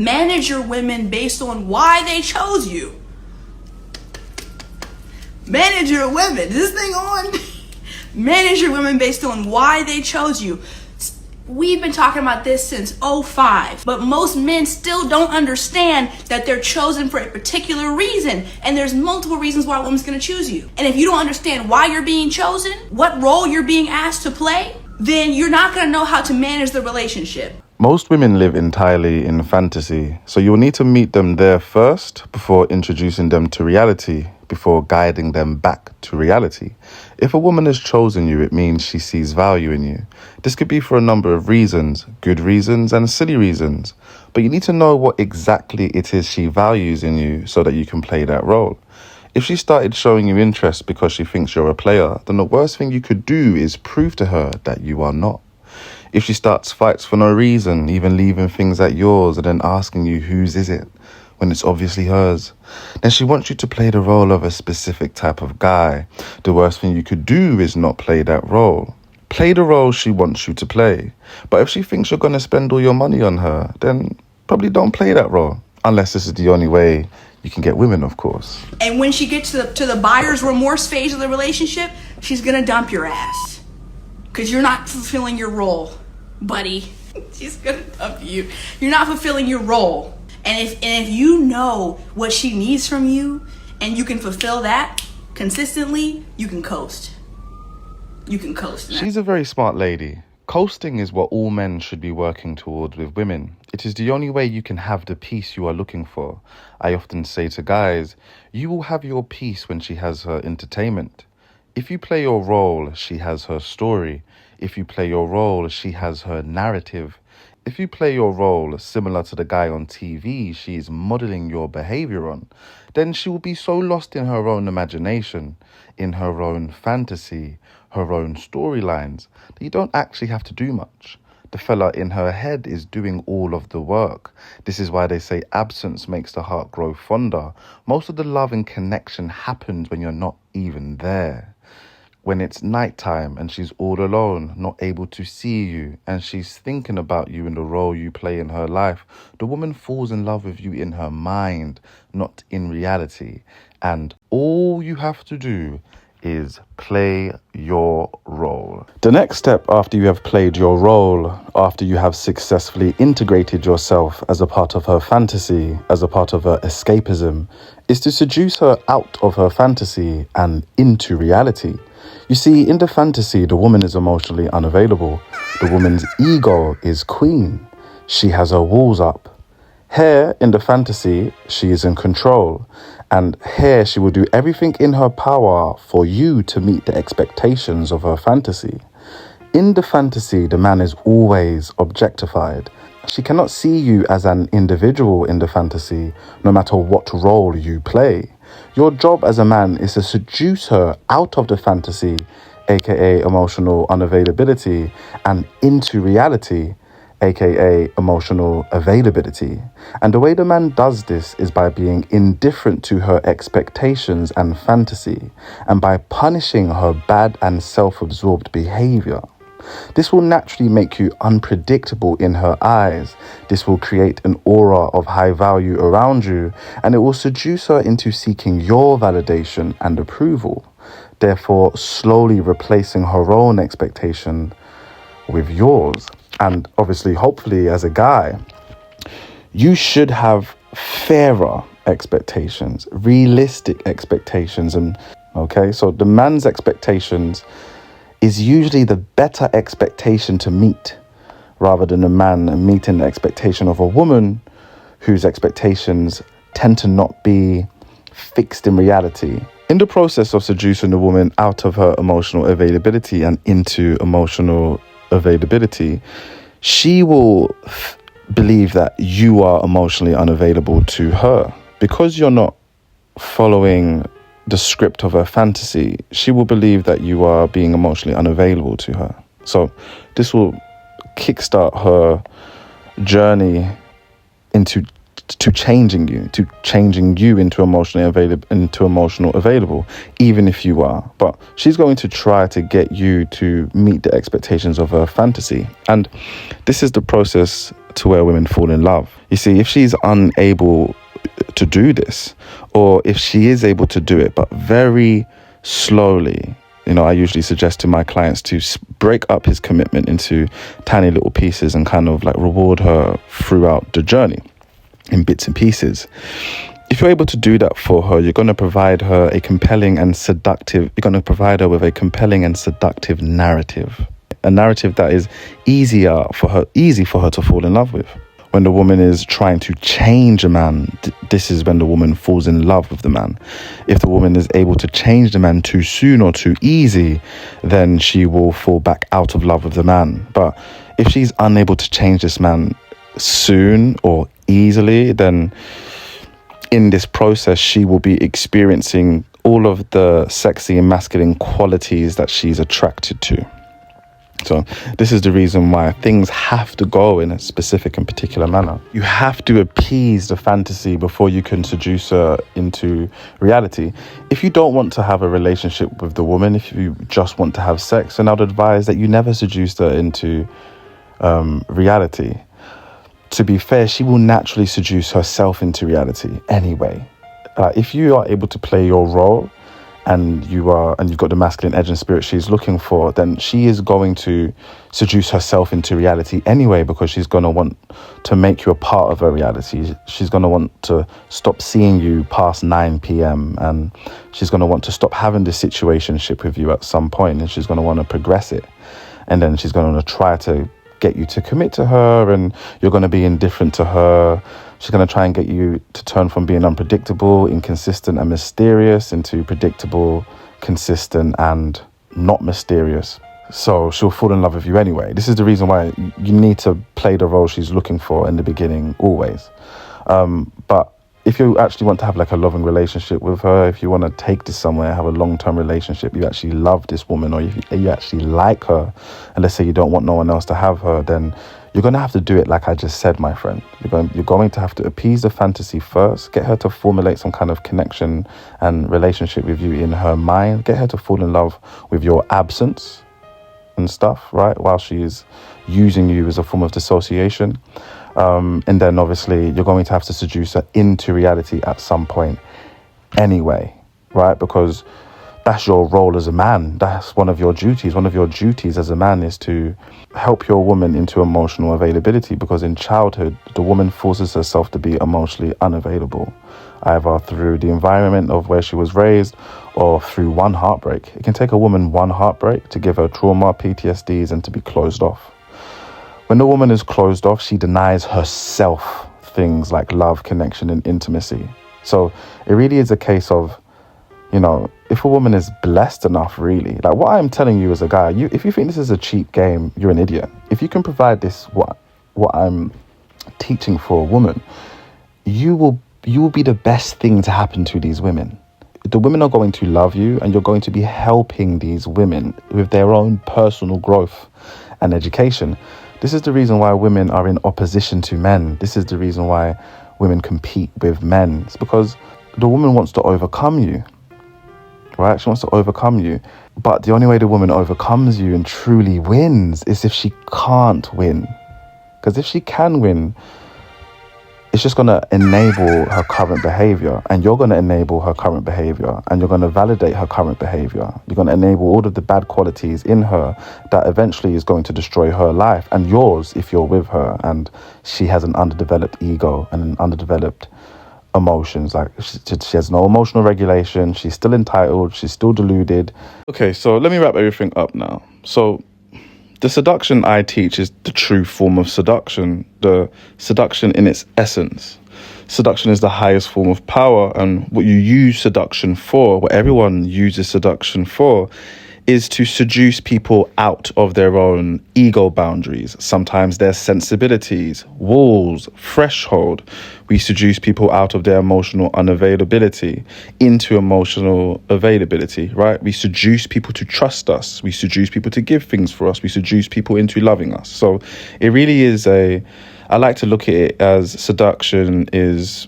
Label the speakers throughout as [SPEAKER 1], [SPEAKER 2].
[SPEAKER 1] Manage your women based on why they chose you. Manage your women. Is this thing on? Manage your women based on why they chose you. We've been talking about this since '05, but most men still don't understand that they're chosen for a particular reason, and there's multiple reasons why a woman's gonna choose you. And if you don't understand why you're being chosen, what role you're being asked to play, then you're not gonna know how to manage the relationship.
[SPEAKER 2] Most women live entirely in fantasy, so you'll need to meet them there first before introducing them to reality, before guiding them back to reality. If a woman has chosen you, it means she sees value in you. This could be for a number of reasons, good reasons and silly reasons, but you need to know what exactly it is she values in you so that you can play that role. If she started showing you interest because she thinks you're a player, then the worst thing you could do is prove to her that you are not. If she starts fights for no reason, even leaving things at yours and then asking you whose is it, when it's obviously hers, then she wants you to play the role of a specific type of guy. The worst thing you could do is not play that role. Play the role she wants you to play. But if she thinks you're going to spend all your money on her, then probably don't play that role. Unless this is the only way you can get women, of course.
[SPEAKER 1] And when she gets to the buyer's remorse phase of the relationship, she's going to dump your ass. Because you're not fulfilling your role, buddy. She's going to dump you. You're not fulfilling your role. And if you know what she needs from you and you can fulfill that consistently, you can coast. You can coast.
[SPEAKER 2] She's a very smart lady. Coasting is what all men should be working towards with women. It is the only way you can have the peace you are looking for. I often say to guys, you will have your peace when she has her entertainment. If you play your role, she has her story. If you play your role, she has her narrative. If you play your role similar to the guy on TV she is modeling your behavior on, then she will be so lost in her own imagination, in her own fantasy, her own storylines, that you don't actually have to do much. The fella in her head is doing all of the work. This is why they say absence makes the heart grow fonder. Most of the love and connection happens when you're not even there. When it's nighttime and she's all alone, not able to see you, and she's thinking about you and the role you play in her life, the woman falls in love with you in her mind, not in reality. And all you have to do is play your role. The next step after you have played your role, after you have successfully integrated yourself as a part of her fantasy, as a part of her escapism, is to seduce her out of her fantasy and into reality. You see, in the fantasy, the woman is emotionally unavailable. The woman's ego is queen. She has her walls up. Here, in the fantasy, she is in control. And here, she will do everything in her power for you to meet the expectations of her fantasy. In the fantasy, the man is always objectified. She cannot see you as an individual in the fantasy, no matter what role you play. Your job as a man is to seduce her out of the fantasy, aka emotional unavailability, and into reality, aka emotional availability. And the way the man does this is by being indifferent to her expectations and fantasy, and by punishing her bad and self-absorbed behavior. This will naturally make you unpredictable in her eyes. This will create an aura of high value around you, and it will seduce her into seeking your validation and approval, therefore slowly replacing her own expectation with yours. And obviously, hopefully, as a guy, you should have fairer expectations, realistic expectations. And okay, so the man's expectations is usually the better expectation to meet, rather than a man meeting the expectation of a woman whose expectations tend to not be fixed in reality. In the process of seducing the woman out of her emotional availability and into emotional availability, she will believe that you are emotionally unavailable to her. Because you're not following the script of her fantasy, she will believe that you are being emotionally unavailable to her. So this will kickstart her journey into to changing you into emotional available, even if you are. But she's going to try to get you to meet the expectations of her fantasy. And this is the process to where women fall in love. You see, if she's unable to do this, or if she is able to do it, but very slowly, I usually suggest to my clients to break up his commitment into tiny little pieces and kind of like reward her throughout the journey in bits and pieces. If you're able to do that for her, you're going to provide her with a compelling and seductive narrative, a narrative that is easy for her to fall in love with. When the woman is trying to change a man, this is when the woman falls in love with the man. If the woman is able to change the man too soon or too easy, then she will fall back out of love with the man. But if she's unable to change this man soon or easily, then in this process, she will be experiencing all of the sexy and masculine qualities that she's attracted to. So this is the reason why things have to go in a specific and particular manner. You have to appease the fantasy before you can seduce her into reality. If you don't want to have a relationship with the woman, if you just want to have sex, then I'd advise that you never seduce her into reality. To be fair, she will naturally seduce herself into reality anyway. If you are able to play your role, and you've got the masculine edge and spirit she's looking for, then she is going to seduce herself into reality anyway, because she's going to want to make you a part of her reality. She's going to want to stop seeing you past 9 p.m. and she's going to want to stop having this situationship with you at some point, and she's going to want to progress it. And then she's going to try to get you to commit to her, and you're going to be indifferent to her. She's going to try and get you to turn from being unpredictable, inconsistent and mysterious into predictable, consistent and not mysterious. So she'll fall in love with you anyway. This is the reason why you need to play the role she's looking for in the beginning, always. But if you actually want to have like a loving relationship with her, if you want to take this somewhere, have a long-term relationship, you actually love this woman, or you actually like her, and let's say you don't want no one else to have her, then you're going to have to do it like I just said, my friend. You're going to have to appease the fantasy first, get her to formulate some kind of connection and relationship with you in her mind, get her to fall in love with your absence and stuff, right, while she's using you as a form of dissociation. And then obviously you're going to have to seduce her into reality at some point anyway, right? Because that's your role as a man. That's one of your duties. One of your duties as a man is to help your woman into emotional availability, because in childhood, the woman forces herself to be emotionally unavailable, either through the environment of where she was raised or through one heartbreak. It can take a woman one heartbreak to give her trauma, PTSDs, and to be closed off. When the woman is closed off, she denies herself things like love, connection, and intimacy. So it really is a case of, if a woman is blessed enough, really, like what I'm telling you as a guy, if you think this is a cheap game, you're an idiot. If you can provide this, what I'm teaching for a woman, you will be the best thing to happen to these women. The women are going to love you, and you're going to be helping these women with their own personal growth and education. This is the reason why women are in opposition to men. This is the reason why women compete with men. It's because the woman wants to overcome you, right? She wants to overcome you. But the only way the woman overcomes you and truly wins is if she can't win. Because if she can win, it's just going to enable her current behavior, and you're going to enable her current behavior, and you're going to validate her current behavior. You're going to enable all of the bad qualities in her that eventually is going to destroy her life and yours if you're with her and she has an underdeveloped ego and an underdeveloped emotions. Like she has no emotional regulation. She's still entitled. She's still deluded. Okay, so let me wrap everything up now. So the seduction I teach is the true form of seduction, the seduction in its essence. Seduction is the highest form of power, and what you use seduction for, what everyone uses seduction for, is to seduce people out of their own ego boundaries, sometimes their sensibilities, walls, threshold. We seduce people out of their emotional unavailability into emotional availability, right? We seduce people to trust us. We seduce people to give things for us. We seduce people into loving us. So it really is a I like to look at it as seduction is,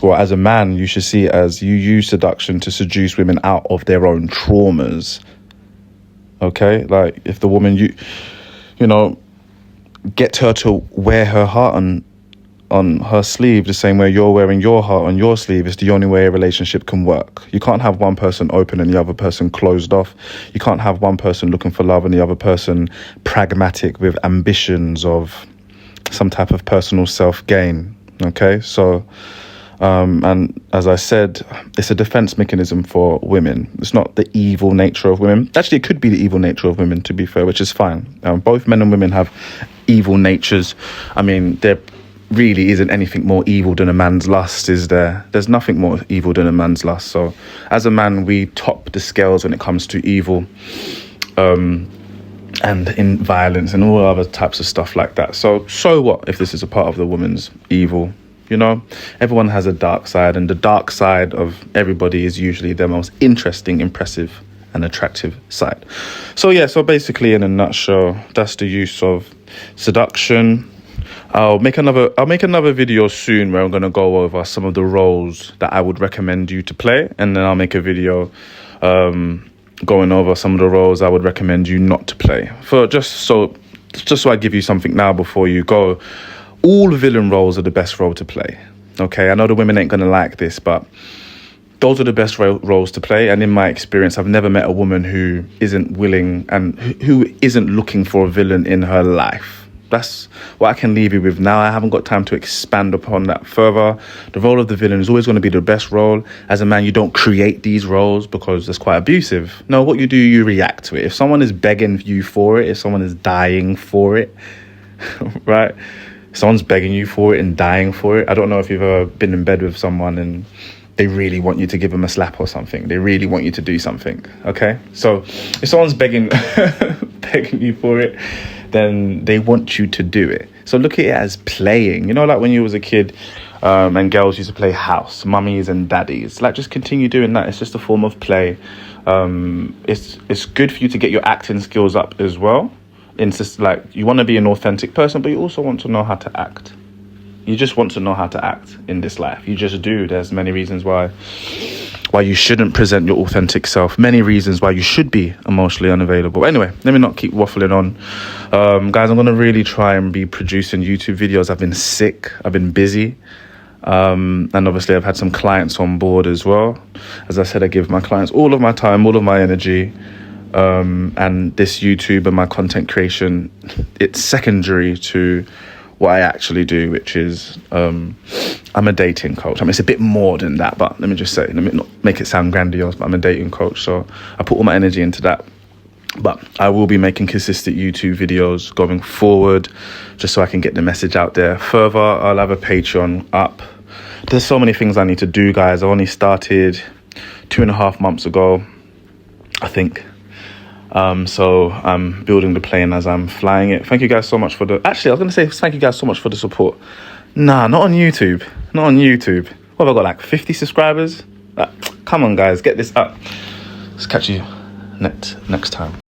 [SPEAKER 2] well, as a man, you should see it as you use seduction to seduce women out of their own traumas. Okay, like if the woman you know, get her to wear her heart on her sleeve the same way you're wearing your heart on your sleeve is the only way a relationship can work. You can't have one person open and the other person closed off. You can't have one person looking for love and the other person pragmatic with ambitions of some type of personal self-gain. Okay, so and as I said, it's a defense mechanism for women. It's not the evil nature of women. Actually, it could be the evil nature of women, to be fair, which is fine. Both men and women have evil natures. I mean, there really isn't anything more evil than a man's lust, is there? There's nothing more evil than a man's lust. So as a man, we top the scales when it comes to evil and in violence and all other types of stuff like that. So what if this is a part of the woman's evil? You know, everyone has a dark side, and the dark side of everybody is usually their most interesting, impressive and attractive side. So yeah, so basically in a nutshell, that's the use of seduction. I'll make another video soon where I'm going to go over some of the roles that I would recommend you to play, and then I'll make a video going over some of the roles I would recommend you not to play. Just so I give you something now before you go. All villain roles are the best role to play. Okay, I know the women ain't gonna like this, but those are the best roles to play. And in my experience, I've never met a woman who isn't willing and who isn't looking for a villain in her life. That's what I can leave you with now. I haven't got time to expand upon that further. The role of the villain is always going to be the best role. As a man, you don't create these roles because it's quite abusive. No, what you do, you react to it. If someone is begging you for it, if someone is dying for it, right? Someone's begging you for it and dying for it. I don't know if you've ever been in bed with someone and they really want you to give them a slap or something. They really want you to do something. Okay, so if someone's begging you for it, then they want you to do it. So look at it as playing. You know, like when you was a kid and girls used to play house, mummies and daddies. Like, just continue doing that. It's just a form of play. It's good for you to get your acting skills up as well. Like, you want to be an authentic person, but you also want to know how to act. You just want to know how to act in this life. You just do. There's many reasons why you shouldn't present your authentic self. Many reasons why you should be emotionally unavailable. Anyway, let me not keep waffling on. Guys, I'm going to really try and be producing YouTube videos. I've been sick. I've been busy. And obviously I've had some clients on board as well. As I said, I give my clients all of my time, all of my energy. And this YouTube and my content creation, it's secondary to what I actually do, which is I'm a dating coach. I mean, it's a bit more than that, but let me just say, let me not make it sound grandiose, but I'm a dating coach. So I put all my energy into that. But I will be making consistent YouTube videos going forward, just so I can get the message out there. Further, I'll have a Patreon up. There's so many things I need to do, guys. I only started 2.5 months ago, I think. So I'm building the plane as I'm flying it. Thank you guys so much for actually, I was going to say thank you guys so much for the support. Nah, not on YouTube. Not on YouTube. What have I got, like 50 subscribers? Come on, guys, get this up. Let's catch you next time.